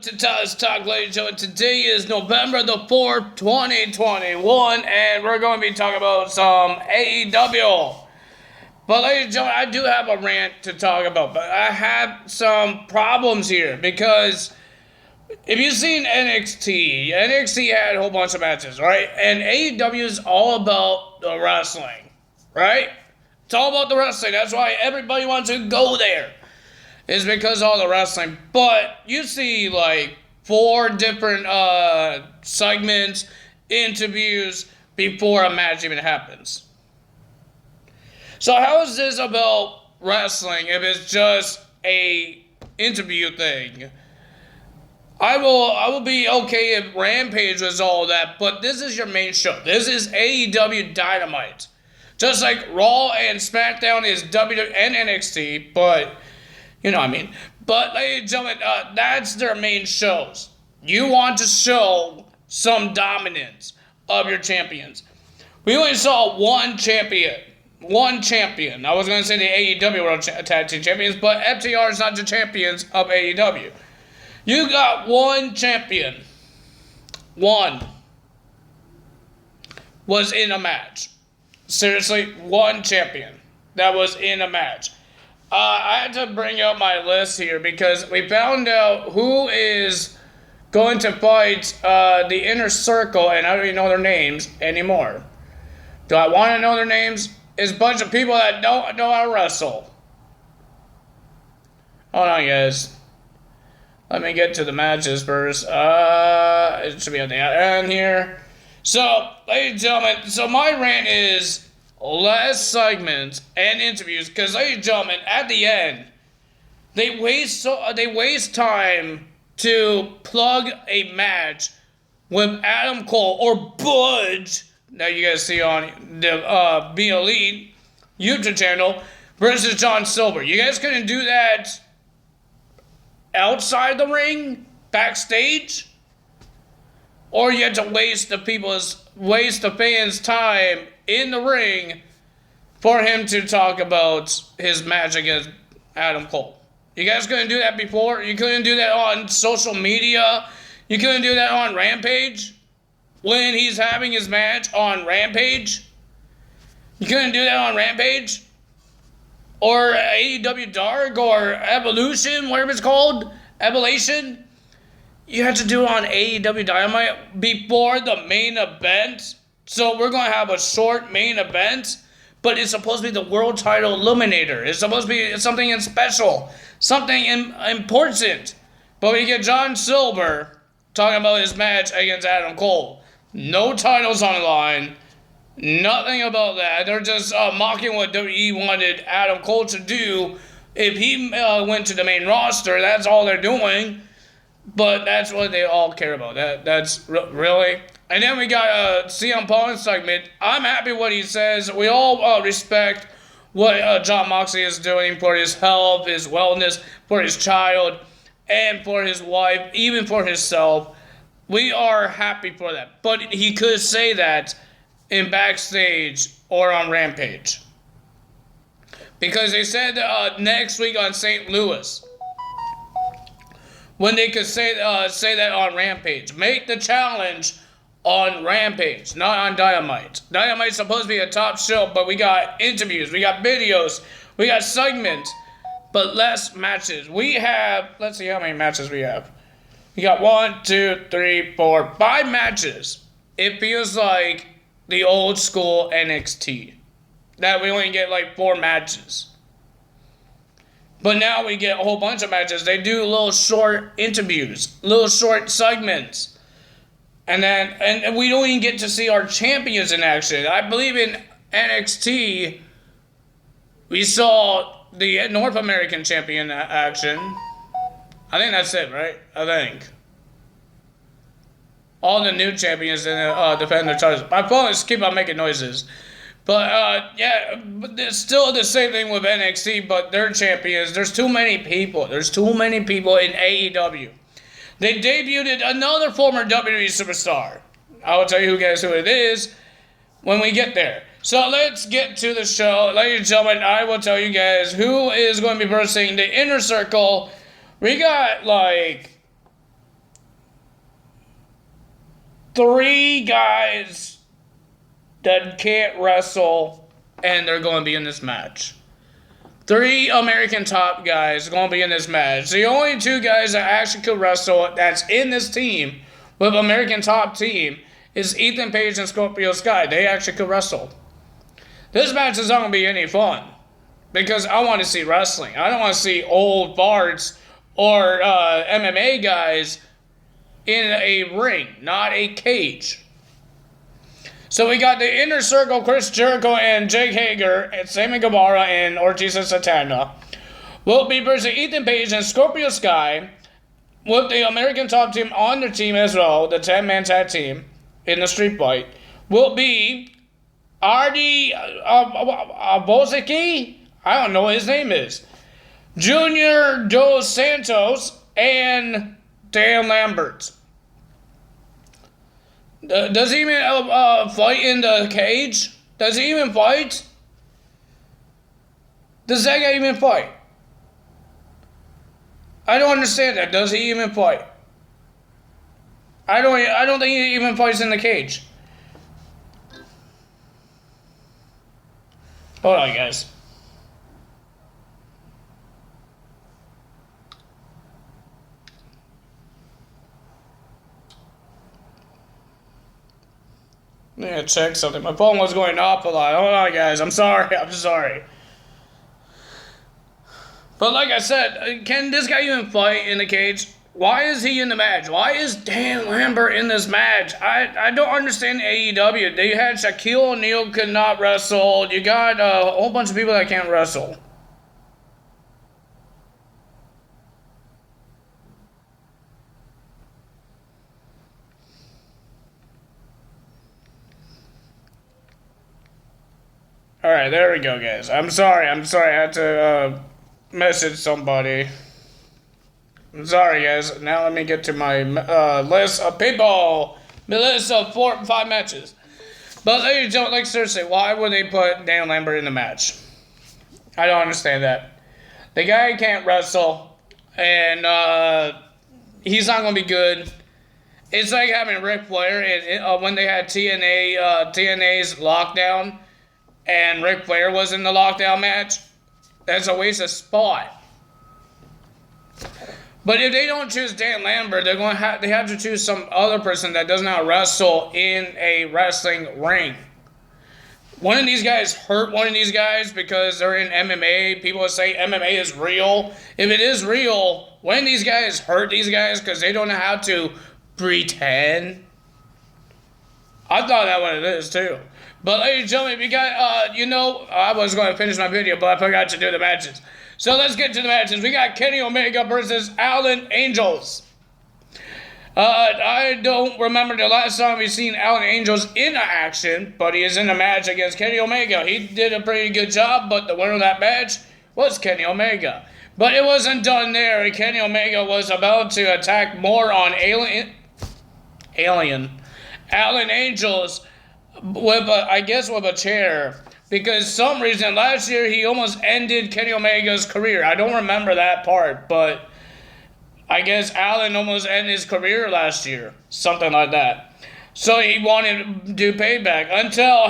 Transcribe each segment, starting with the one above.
To Taz Talk, ladies and gentlemen, today is November the 4th, 2021, and we're going to be talking about some AEW. But ladies and gentlemen, I do have a rant to talk about, but I have some problems here, because if you've seen NXT had a whole bunch of matches, right? And AEW is all about the wrestling, right? It's all about the wrestling, that's why everybody wants to go there. Is because of all the wrestling. But you see like 4 different segments, interviews before a match even happens. So how is this about wrestling if it's just a interview thing? I will be okay if Rampage was all that, but this is your main show. This is AEW Dynamite. Just like Raw and SmackDown is WWE and NXT, but you know what I mean. But, ladies and gentlemen, that's their main shows. You want to show some dominance of your champions. We only saw one champion. One champion. I was going to say the AEW World Tag Team Champions, but FTR is not the champions of AEW. You got one champion. One. Was in a match. Seriously, one champion that was in a match. I had to bring up my list here because we found out who is going to fight the Inner Circle, and I don't even know their names anymore. Do I want to know their names? It's a bunch of people that don't know how to wrestle. Hold on, guys. Let me get to the matches first. It should be on the end here. So, ladies and gentlemen, so my rant is less segments and interviews, because ladies and gentlemen, at the end, they waste time to plug a match with Adam Cole or Budge that you guys see on the Be Elite YouTube channel versus John Silver. You guys couldn't do that outside the ring, backstage, or you had to waste the fans' time in the ring for him to talk about his match against Adam Cole. You guys couldn't do that before? You couldn't do that on social media? You couldn't do that on Rampage? When he's having his match on Rampage? You couldn't do that on Rampage? Or AEW Dark or Evolution, whatever it's called? Evolution? You had to do it on AEW Dynamite before the main event? So we're going to have a short main event, but it's supposed to be the world title eliminator. It's supposed to be something special, something important. But we get John Silver talking about his match against Adam Cole. No titles on the line, nothing about that. They're just mocking what WWE wanted Adam Cole to do if he went to the main roster. That's all they're doing. But that's what they all care about. That's really. And then we got a CM Punk segment. I'm happy what he says. We all respect what Jon Moxley is doing for his health, his wellness, for his child, and for his wife, even for himself. We are happy for that. But he could say that in backstage or on Rampage. Because they said next week on St. Louis, when they could say that on Rampage. Make the challenge on Rampage, not on Dynamite. Dynamite's supposed to be a top show, but we got interviews, we got videos, we got segments, but less matches. We have, let's see how many matches we have. We got 1, 2, 3, 4, 5 matches. It feels like the old school NXT. That we only get like 4 matches. But now we get a whole bunch of matches. They do little short interviews, little short segments. And we don't even get to see our champions in action. I believe in NXT, we saw the North American champion action. I think that's it, right? I think. All the new champions defend their titles. My phone is keep on making noises. But, but it's still the same thing with NXT, but their champions. There's too many people. There's too many people in AEW. They debuted another former WWE superstar. I will tell you guys who it is when we get there. So let's get to the show. Ladies and gentlemen, I will tell you guys who is going to be versing the Inner Circle. We got like 3 guys that can't wrestle, and they're going to be in this match. 3 American top guys are going to be in this match. The only 2 guys that actually could wrestle that's in this team with American top team is Ethan Page and Scorpio Sky. They actually could wrestle. This match is not going to be any fun because I want to see wrestling. I don't want to see old farts or MMA guys in a ring, not a cage. So we got the Inner Circle, Chris Jericho and Jake Hager, and Sammy Guevara and Ortiz and Santana. Will be versus Ethan Page and Scorpio Sky with the American top team on their team as well, the 10-man tag team in the street fight. Will be Artie Bozicki, I don't know what his name is, Junior Dos Santos, and Dan Lambert. Does he even fight in the cage? Does he even fight? Does that guy even fight? I don't understand that. Does he even fight? I don't think he even fights in the cage. Hold on, guys. I'm gonna check something. My phone was going off a lot. Hold on, guys. I'm sorry. But like I said, can this guy even fight in the cage? Why is he in the match? Why is Dan Lambert in this match? I don't understand AEW. They had Shaquille O'Neal could not wrestle. You got a whole bunch of people that can't wrestle. Alright, there we go, guys. I'm sorry. I had to message somebody. I'm sorry, guys. Now let me get to my list of people. The list of 4 or 5 matches. But ladies and gentlemen, like seriously, why would they put Dan Lambert in the match? I don't understand that. The guy can't wrestle, and he's not going to be good. It's like having Ric Flair when they had TNA's Lockdown, and Ric Flair was in the Lockdown match. That's a waste of spot. But if they don't choose Dan Lambert, they have to choose some other person that does not wrestle in a wrestling ring. One of these guys hurt one of these guys because they're in MMA. People say MMA is real. If it is real, one of these guys hurt these guys because they don't know how to pretend. I thought that what it is too. But ladies and gentlemen, we got, I was going to finish my video, but I forgot to do the matches. So let's get to the matches. We got Kenny Omega versus Alan Angels. I don't remember the last time we've seen Alan Angels in action, but he is in a match against Kenny Omega. He did a pretty good job, but the winner of that match was Kenny Omega. But it wasn't done there. Kenny Omega was about to attack more on Alan Angels with a chair, because some reason last year he almost ended Kenny Omega's career. I don't remember that part, but I guess Alan almost ended his career last year, something like that. So he wanted to do payback until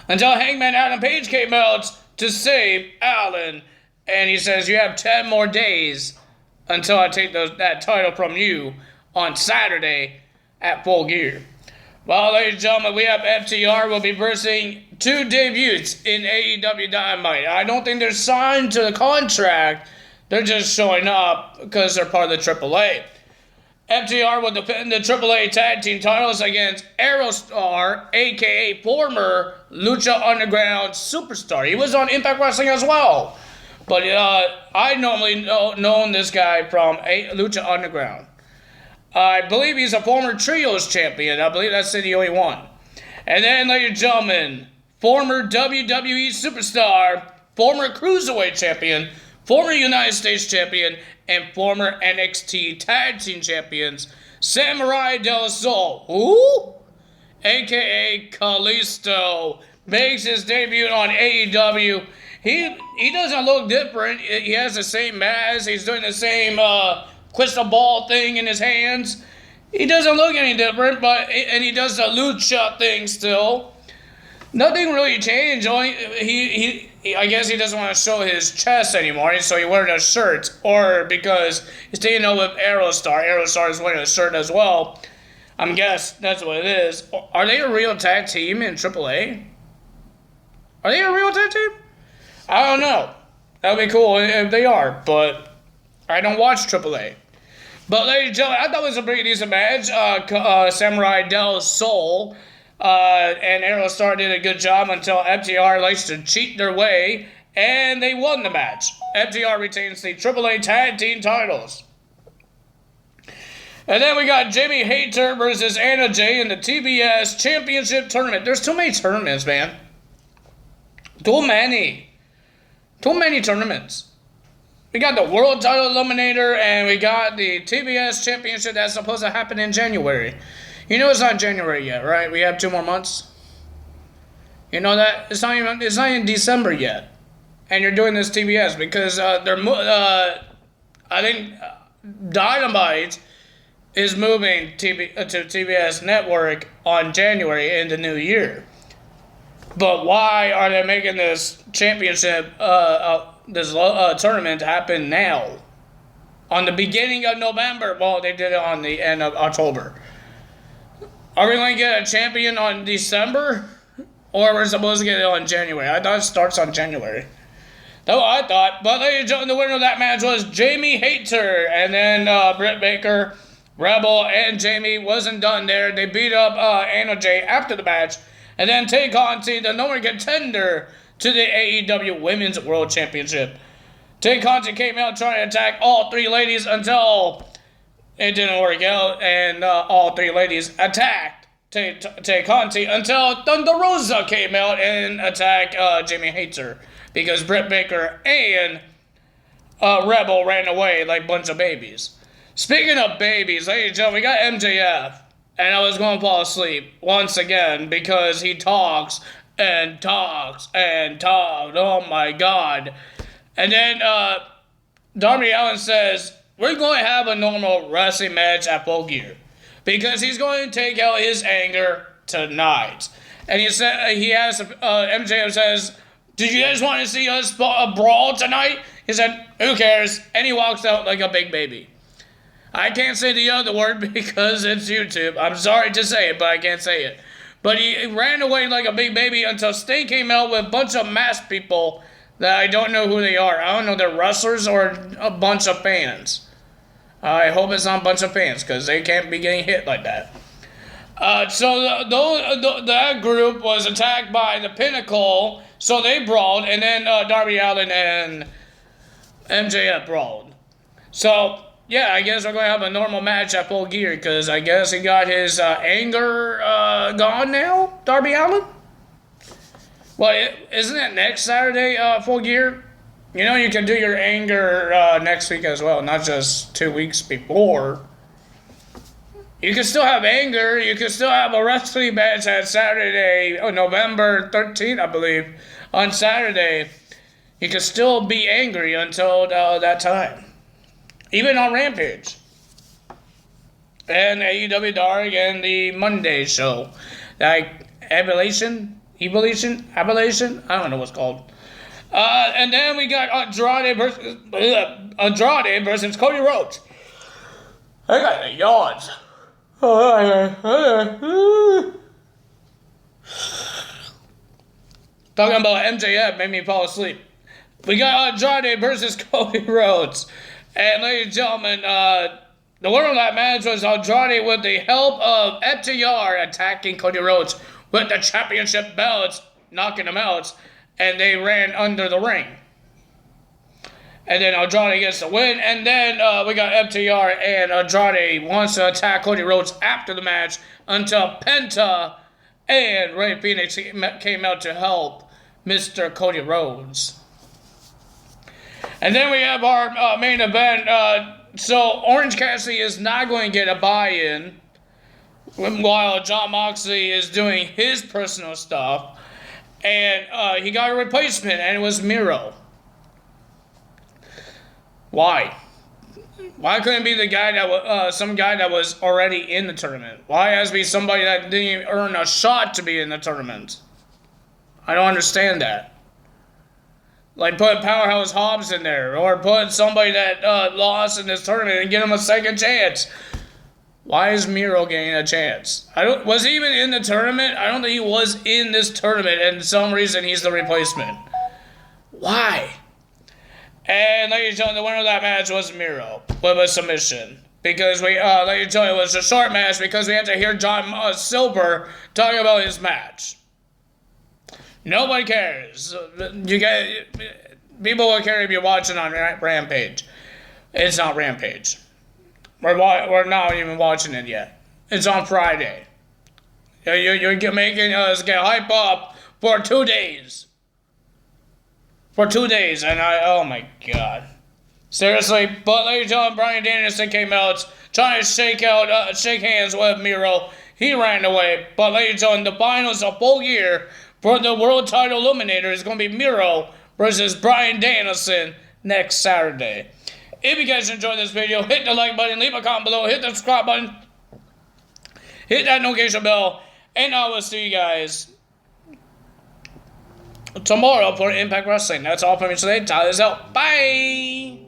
Hangman Adam Page came out to save Alan, and he says, "You have 10 more days until I take that title from you on Saturday at Full Gear." Well, ladies and gentlemen, we have FTR will be versing 2 debuts in AEW Dynamite. I don't think they're signed to the contract. They're just showing up because they're part of the AAA. FTR will defend the AAA tag team titles against Aerostar, a.k.a. former Lucha Underground superstar. He was on Impact Wrestling as well. But I normally know this guy from Lucha Underground. I believe he's a former Trios champion. I believe that's the only one. And then, ladies and gentlemen, former WWE superstar, former Cruiserweight champion, former United States champion, and former NXT Tag Team champions, Samurai Del Sol, who, a.k.a. Kalisto, makes his debut on AEW. He doesn't look different. He has the same mask. He's doing the same crystal ball thing in his hands. He doesn't look any different, and he does the lucha thing still. Nothing really changed. Only I guess he doesn't want to show his chest anymore, so he wears a shirt. Or because he's taking over with Aerostar. Aerostar is wearing a shirt as well. I'm guessing that's what it is. Are they a real tag team in AAA? Are they a real tag team? I don't know. That would be cool if they are, but I don't watch AAA. But ladies and gentlemen, I thought it was a pretty decent match. Samurai Del Sol and Aerostar did a good job until FTR likes to cheat their way, and they won the match. FTR retains the AAA Tag Team titles. And then we got Jamie Hayter versus Anna Jay in the TBS Championship Tournament. There's too many tournaments, man. Too many tournaments. We got the World Title Eliminator, and we got the TBS Championship that's supposed to happen in January. You know it's not January yet, right? We have 2 more months. You know that? It's not even December yet. And you're doing this TBS because I think Dynamite is moving to TBS Network on January in the new year. But why are they making this championship, tournament happen now? On the beginning of November. Well, they did it on the end of October. Are we going to get a champion on December? Or we're supposed to get it on January? I thought it starts on January. That's what I thought. But ladies and gentlemen, the winner of that match was Jamie Hayter. And then Britt Baker, Rebel, and Jamie wasn't done there. They beat up Anna Jay after the match. And then Tay Conti, the number one contender to the AEW Women's World Championship. Tay Conti came out trying to attack all 3 ladies until it didn't work out. And all 3 ladies attacked Tay Conti until Thunder Rosa came out and attacked Jamie Hayter. Because Britt Baker and Rebel ran away like a bunch of babies. Speaking of babies, ladies and gentlemen, we got MJF. And I was going to fall asleep once again because he talks and talks and talks. Oh my God. And then Darby Allin says, we're going to have a normal wrestling match at Full Gear. Because he's going to take out his anger tonight. And MJF says, did you guys want to see us brawl tonight? He said, who cares? And he walks out like a big baby. I can't say the other word because it's YouTube. I'm sorry to say it, but I can't say it. But he ran away like a big baby until Sting came out with a bunch of masked people that I don't know who they are. I don't know if they're wrestlers or a bunch of fans. I hope it's not a bunch of fans because they can't be getting hit like that. That group was attacked by the Pinnacle, so they brawled, and then Darby Allin and MJF brawled. So, yeah, I guess we're going to have a normal match at Full Gear because I guess he got his anger gone now, Darby Allin? Well, isn't it next Saturday, Full Gear? You know, you can do your anger next week as well, not just 2 weeks before. You can still have anger. You can still have a wrestling match at Saturday, November 13th, I believe, on Saturday. You can still be angry until that time. Even on Rampage. And AEW Dark and the Monday show. Like, Evolution? I don't know what's called. And then we got Andrade versus Cody Rhodes. I got the yawns. Talking about MJF made me fall asleep. We got Andrade versus Cody Rhodes. And ladies and gentlemen, the winner of that match was Andrade with the help of FTR attacking Cody Rhodes with the championship belts, knocking him out, and they ran under the ring. And then Andrade gets the win, and then we got FTR, and Andrade wants to attack Cody Rhodes after the match until Penta and Rey Fenix came out to help Mr. Cody Rhodes. And then we have our main event. So Orange Cassidy is not going to get a buy-in while Jon Moxley is doing his personal stuff. And he got a replacement, and it was Miro. Why? Why couldn't it be the guy that was some guy that was already in the tournament? Why has to be somebody that didn't even earn a shot to be in the tournament? I don't understand that. Like put Powerhouse Hobbs in there, or put somebody that lost in this tournament and give him a second chance. Why is Miro getting a chance? Was he even in the tournament? I don't think he was in this tournament, and for some reason he's the replacement. Why? And ladies and gentlemen, the winner of that match was Miro with a submission. Because ladies and gentlemen, it was a short match because we had to hear John Silver talking about his match. Nobody cares. People will care if you're watching on Rampage. It's not Rampage. We're not even watching it yet. It's on Friday. You're making us get hype up for 2 days. For 2 days, and oh my god. Seriously, but ladies and gentlemen, Bryan Danielson came out trying to shake hands with Miro. He ran away, but ladies and gentlemen, the finals of full year for the world title eliminator is going to be Miro versus Bryan Danielson next Saturday. If you guys enjoyed this video, hit the like button, leave a comment below, hit the subscribe button, hit that notification bell, and I will see you guys tomorrow for Impact Wrestling. That's all for me today. Tyler's out. Bye!